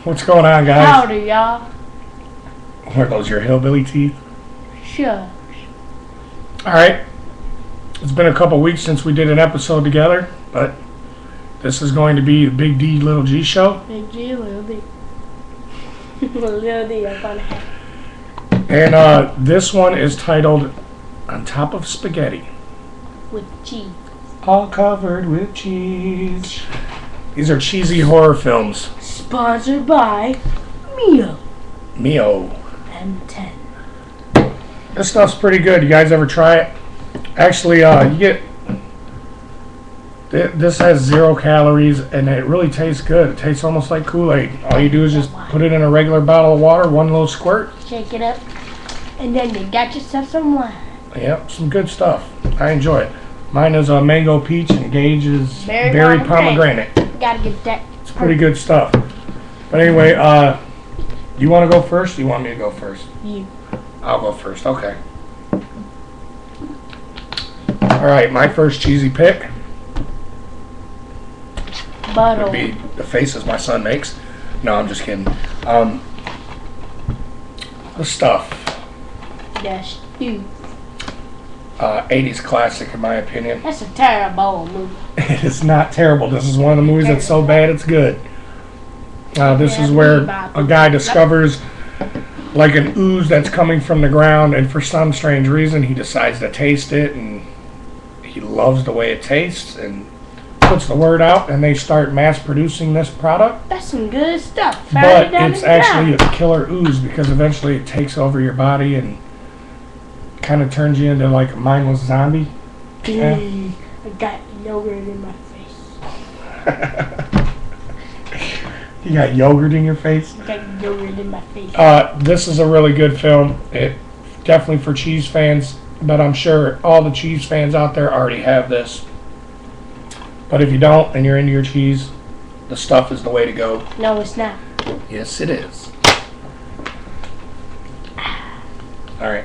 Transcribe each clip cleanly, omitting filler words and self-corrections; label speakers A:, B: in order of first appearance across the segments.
A: What's going on, guys?
B: Howdy, y'all.
A: Are those your hillbilly teeth?
B: Shush.
A: Alright. It's been a couple weeks since we did an episode together, but this is going to be the Big D, Little G show.
B: Big G, Little D. Little D, I'm gonna have.
A: And this one is titled On Top of Spaghetti.
B: With cheese.
A: All covered with cheese. These are cheesy horror films.
B: Sponsored by Mio.
A: Mio.
B: M10.
A: This stuff's pretty good. You guys ever try it? Actually, you get... This has 0 calories, and it really tastes good. It tastes almost like Kool-Aid. All you do is just put it in a regular bottle of water, one little squirt.
B: Shake it up, and then you got yourself some wine.
A: Yep, some good stuff. I enjoy it. Mine is a mango peach, and Gage is berry pomegranate.
B: Gotta get that.
A: It's pretty good stuff. But anyway, you want to go first? Or you want me to go first?
B: You.
A: I'll go first. Okay. All right, my first cheesy pick would be the faces my son makes. No, I'm just kidding. The Stuff.
B: That's you.
A: 80s classic, in my opinion.
B: That's a terrible movie.
A: It is not terrible. This is one of the movies that's so bad it's good. This is where a guy discovers like an ooze that's coming from the ground, and for some strange reason he decides to taste it, and he loves the way it tastes, and puts the word out, and they start mass producing this product.
B: That's some good stuff.
A: But it's actually a killer ooze, because eventually it takes over your body and kind of turns you into like a mindless zombie. Yeah.
B: I got yogurt in my face.
A: You got yogurt in your face?
B: I got yogurt in my face.
A: This is a really good film. It definitely for cheese fans, but I'm sure all the cheese fans out there already have this. But if you don't and you're into your cheese, The Stuff is the way to go.
B: No, it's not.
A: Yes, it is. All right.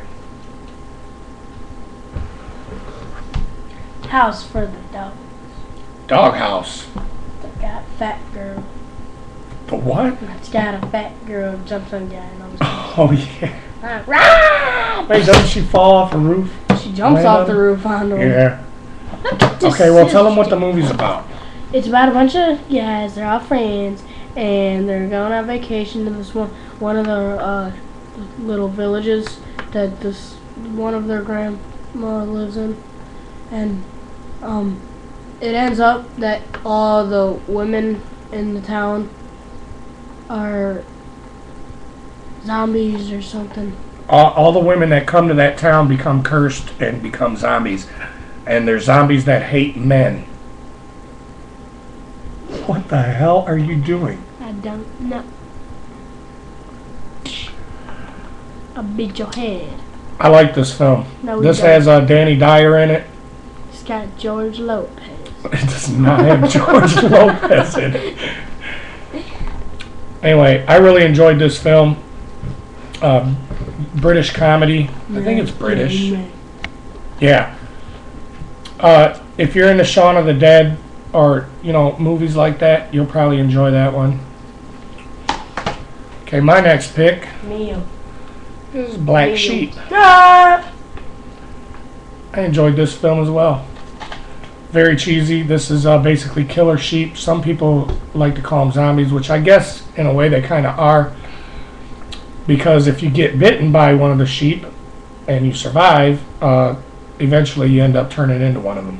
B: House for the dog.
A: Doghouse.
B: Got fat girl.
A: The what?
B: It's got a fat girl jumps on guy and always
A: Oh, yeah.
B: Rah!
A: Wait, doesn't she fall off a roof?
B: She jumps off the roof on them.
A: Yeah.
B: Look at this
A: Okay, well, tell them what
B: sister.
A: the movie's about.
B: It's about a bunch of guys. They're all friends, and they're going on vacation to this one of the little villages that this one of their grandma lives in, and it ends up that all the women in the town are zombies or something.
A: All the women that come to that town become cursed and become zombies. And they're zombies that hate men. What the hell are you doing?
B: I don't know. I'll beat your head.
A: I like this film.
B: No,
A: this
B: don't.
A: has Danny Dyer in it.
B: It's got George Lopez.
A: It does not have George Lopez in it. Anyway, I really enjoyed this film. British comedy. I think it's British. Yeah. If you're into Shaun of the Dead or, movies like that, you'll probably enjoy that one. Okay, my next pick
B: Neil.
A: is Black Sheep.
B: Ah!
A: I enjoyed this film as well. Very cheesy. This is basically killer sheep. Some people like to call them zombies, which I guess in a way they kind of are. Because if you get bitten by one of the sheep and you survive, eventually you end up turning into one of them.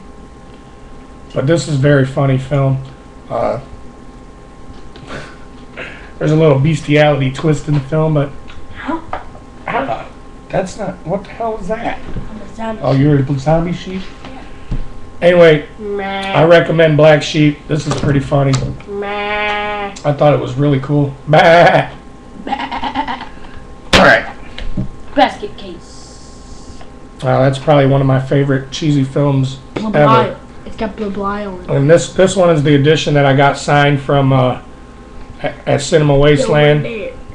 A: But this is a very funny film. There's a little bestiality twist in the film, but that's not, what the hell is that?
B: I'm a zombie.
A: Oh, you're a zombie sheep? Anyway, I recommend Black Sheep. This is pretty funny. I thought it was really cool. Bah. Alright.
B: Basket case.
A: That's probably one of my favorite cheesy films ever.
B: It's got blue bly on it.
A: And this one is the edition that I got signed from at Cinema Wasteland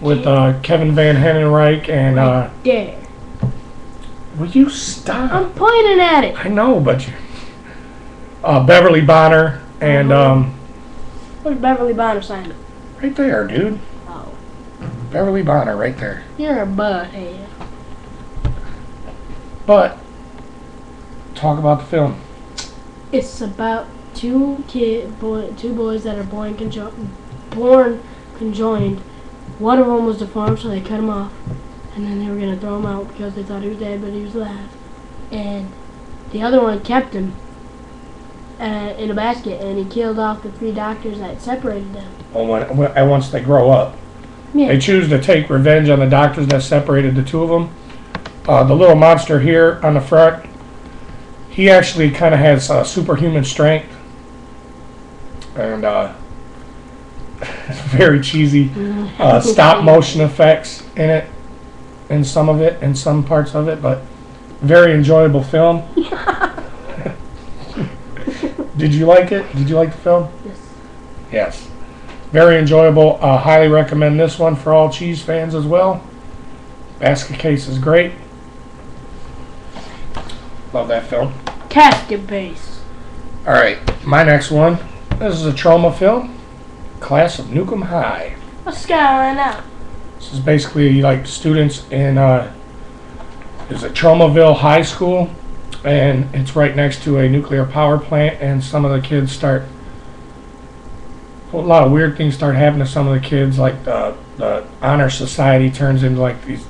A: with Kevin Van Henenreich and
B: there.
A: Will you stop?
B: I'm pointing at it.
A: I know, but Beverly Bonner and
B: Where's Beverly Bonner signed it?
A: Right there, dude.
B: Oh.
A: Beverly Bonner, right there.
B: You're a butthead.
A: But, talk about the film.
B: It's about two boys that are born conjoined. One of them was deformed, so they cut him off. And then they were going to throw him out because they thought he was dead, but he was alive. And the other one kept him in a basket, and he killed off the 3 doctors that separated them.
A: And once they grow up.
B: Yeah.
A: They choose to take revenge on the doctors that separated the 2 of them. The little monster here on the front, he actually kind of has superhuman strength. And very cheesy stop motion effects in it, in some of it, in some parts of it, but very enjoyable film. Did you like it? Did you like the film?
B: Yes.
A: Yes. Very enjoyable. Highly recommend this one for all cheese fans as well. Basket case is great. Love that film.
B: Casket base.
A: Alright, my next one. This is a trauma film. Class of Nuke High.
B: What's going on?
A: This is basically like students in there's a Traumaville High School, and it's right next to a nuclear power plant, and some of the kids start, a lot of weird things start happening to some of the kids, like the honor society turns into like these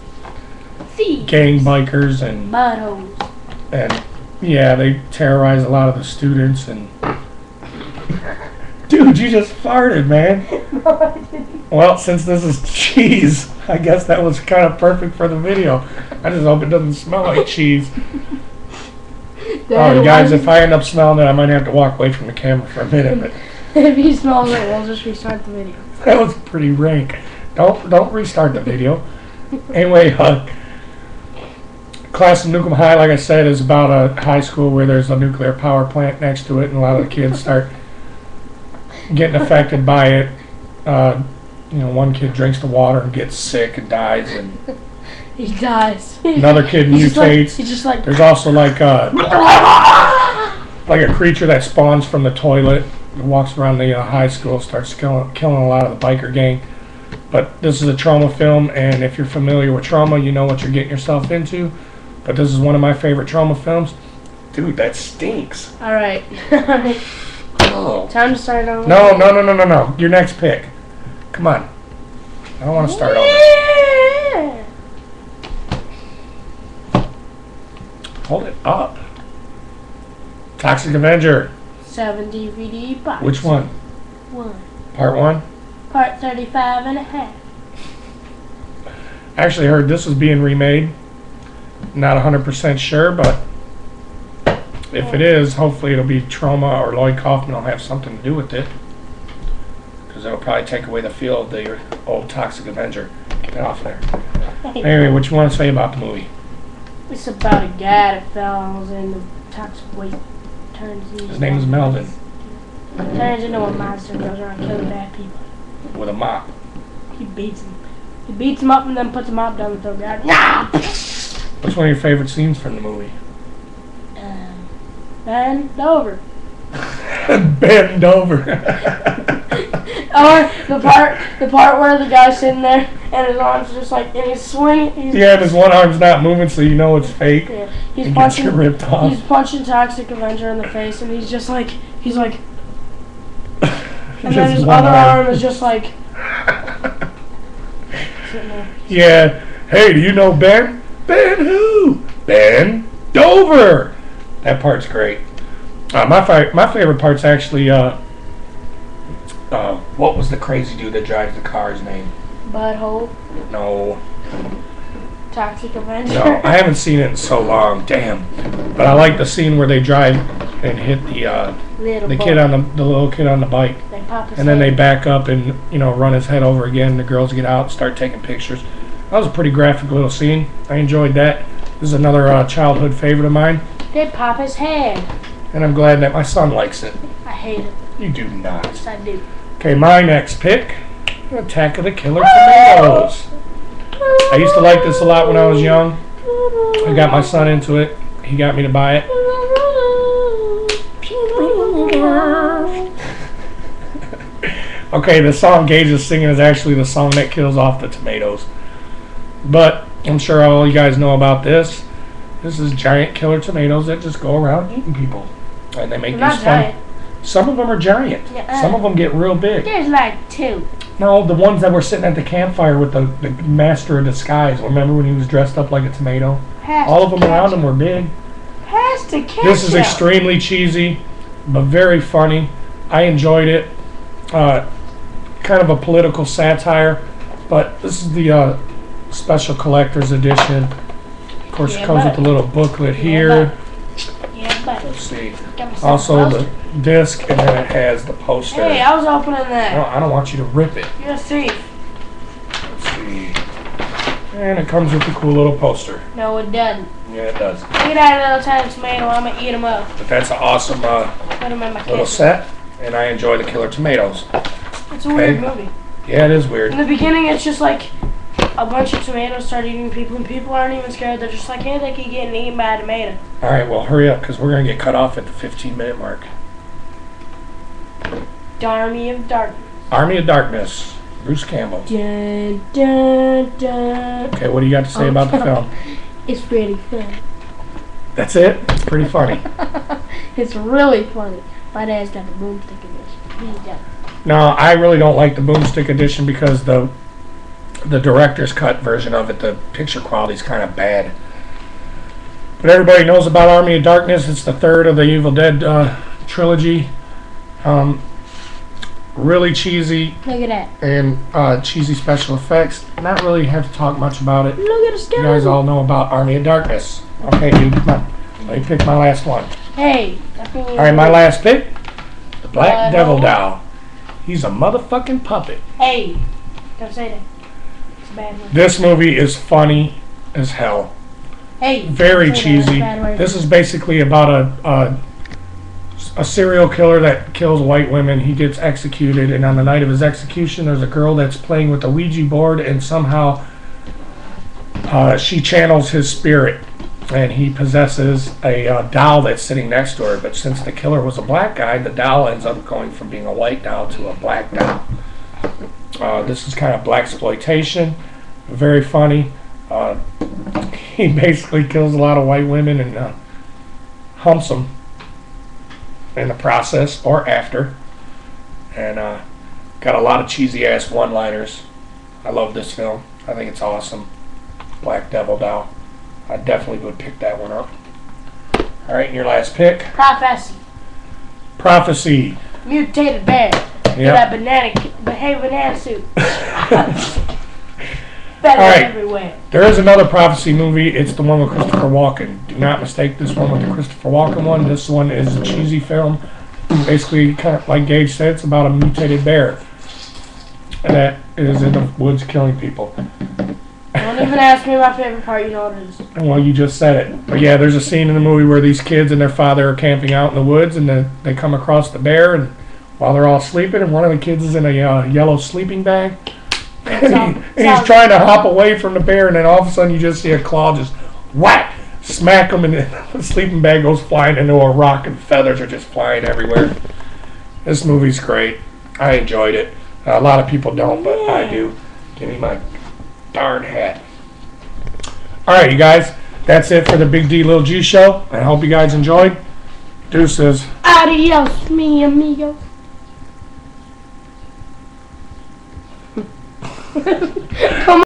B: Thieves.
A: gang bikers, and
B: Buttholes.
A: and yeah, they terrorize a lot of the students. And dude, you just farted, man.
B: No, I didn't.
A: Well, since this is cheese, I guess that was kind of perfect for the video. I just hope it doesn't smell like cheese. Alright, guys, if I end up smelling it, I might have to walk away from the camera for a minute. But
B: If he smells it, we'll just restart the video.
A: that was pretty rank. Don't restart the video. Anyway, Class of Nuke High, like I said, is about a high school where there's a nuclear power plant next to it, and a lot of the kids start getting affected by it. One kid drinks the water and gets sick and dies, and
B: He dies.
A: another kid mutates.
B: He's just like.
A: There's also like a creature that spawns from the toilet, walks around the high school, starts killing a lot of the biker gang. But this is a trauma film, and if you're familiar with trauma, you know what you're getting yourself into. But this is one of my favorite trauma films. Dude, that stinks.
B: Alright.
A: Oh.
B: Time to start over.
A: No. Your next pick. Come on. I don't want to start over.
B: Yeah.
A: Hold it up. Toxic Avenger.
B: 7 DVD box.
A: Which one?
B: 1.
A: Part 1?
B: Part 35 and a half.
A: I actually heard this was being remade. Not 100% sure, but if it is, hopefully it'll be Trauma or Lloyd Kaufman will have something to do with it. Because it'll probably take away the feel of the old Toxic Avenger. Get it off there. Anyway, what you want to say about the movie?
B: It's about a guy that falls in the toxic waste.
A: His name is Melvin.
B: Turns into a monster and goes around killing bad people.
A: With a mop.
B: He beats him. He beats him up and then puts a mop down the throat. Nah!
A: What's one of your favorite scenes from the movie?
B: Bend over.
A: Bend over.
B: Or the part where the guy's sitting there and his arms just like, and he's swinging.
A: Yeah, and his one arm's not moving, so you know it's fake.
B: Yeah,
A: He gets you ripped off.
B: He's punching Toxic Avenger in the face, and he's like, and then his other arm is just like sitting there.
A: Yeah. Hey, do you know Ben? Ben who? Ben Dover. That part's great. My favorite part's actually what was the crazy dude that drives the car's name?
B: Butthole.
A: No.
B: Toxic Avenger.
A: No, I haven't seen it in so long. Damn. But I like the scene where they drive and hit the little kid on the bike.
B: They pop his
A: And then
B: head.
A: they back up and run his head over again. The girls get out and start taking pictures. That was a pretty graphic little scene. I enjoyed that. This is another childhood favorite of mine.
B: They pop his head.
A: And I'm glad that my son likes it.
B: I hate it.
A: You do not.
B: Yes, I do.
A: Okay, my next pick, Attack of the Killer Tomatoes. I used to like this a lot when I was young. I got my son into it. He got me to buy it. Okay, the song Gage is singing is actually the song that kills off the tomatoes. But I'm sure all you guys know about this. This is giant killer tomatoes that just go around eating people. And they make
B: They're
A: these
B: not
A: fun.
B: giant.
A: Some of them are giant.
B: Yeah,
A: Some of them get real big.
B: There's like 2.
A: No, the ones that were sitting at the campfire with the master of disguise. Remember when he was dressed up like a tomato? All of them around him were big.
B: Has to catch
A: This is extremely cheesy, but very funny. I enjoyed it. Kind of a political satire, but this is the special collector's edition. Of course, it comes with a little booklet here.
B: Yeah, but
A: Let's see. Also the disc, and then it has the poster.
B: Hey, I was opening that.
A: No, I don't want you to rip it.
B: You're a thief.
A: Let's see. And it comes with a cool little poster.
B: No, it doesn't.
A: Yeah, it does.
B: Look at that little tiny tomato. I'm gonna eat them up.
A: But that's an awesome
B: Put them in my
A: little
B: kitchen.
A: set, and I enjoy the killer tomatoes.
B: It's a weird movie.
A: Yeah, it is weird.
B: In the beginning, it's just like a bunch of tomatoes start eating people, and people aren't even scared. They're just like, hey, they keep getting eaten by a tomato.
A: All right, well, hurry up, because we're going to get cut off at the 15-minute mark.
B: Army of Darkness.
A: Army of Darkness, Bruce Campbell.
B: Dun, dun, dun.
A: Okay, what do you got to say about the film?
B: It's pretty fun.
A: That's it? It's pretty funny.
B: It's really funny. My dad's got the boomstick edition. He's got it.
A: No, I really don't like the Boomstick edition because the director's cut version of it, the picture quality is kind of bad. But everybody knows about Army of Darkness. It's the third of the Evil Dead trilogy. Really cheesy.
B: Look at that.
A: And cheesy special effects. Not really have to talk much about it.
B: Look at the
A: You
B: skeleton.
A: guys all know about Army of Darkness. Okay, dude, come on. Let me pick my last one.
B: Hey.
A: All right, my last pick. The Black Devil Doll. He's a motherfucking puppet.
B: Hey. Don't say that. It's a bad word.
A: This movie is funny as hell.
B: Hey.
A: Very
B: don't say that.
A: cheesy.
B: That's a bad word.
A: This is basically about a serial killer that kills white women. He gets executed, and on the night of his execution, there's a girl that's playing with a Ouija board, and somehow she channels his spirit, and he possesses a doll that's sitting next to her. But since the killer was a black guy, the doll ends up going from being a white doll to a black doll. This is kind of blaxploitation. Very funny. He basically kills a lot of white women and humps them in the process or after. And got a lot of cheesy ass one-liners. I love this film. I think it's awesome. Black Devil Doll. I definitely would pick that one up. All right, and your last pick.
B: Prophecy.
A: Prophecy.
B: Mutated bear.
A: Yep.
B: Banana suit. Feathers
A: All right.
B: everywhere.
A: There is another Prophecy movie. It's the one with Christopher Walken. Do not mistake this one with the Christopher Walken one. This one is a cheesy film. Basically, kind of like Gage said, it's about a mutated bear that is in the woods killing people.
B: Don't even ask me my favorite part. You know what it is.
A: Well, you just said it. But yeah, there's a scene in the movie where these kids and their father are camping out in the woods, and they come across the bear, and while they're all sleeping, and one of the kids is in a yellow sleeping bag. And he's trying to hop away from the bear, and then all of a sudden you just see a claw just whack, smack him, and the sleeping bag goes flying into a rock, and feathers are just flying everywhere. This movie's great. I enjoyed it. A lot of people don't, but I do. Give me my darn hat. All right, you guys. That's it for the Big D Little G show. I hope you guys enjoyed. Deuces.
B: Adios, mi amigo. Come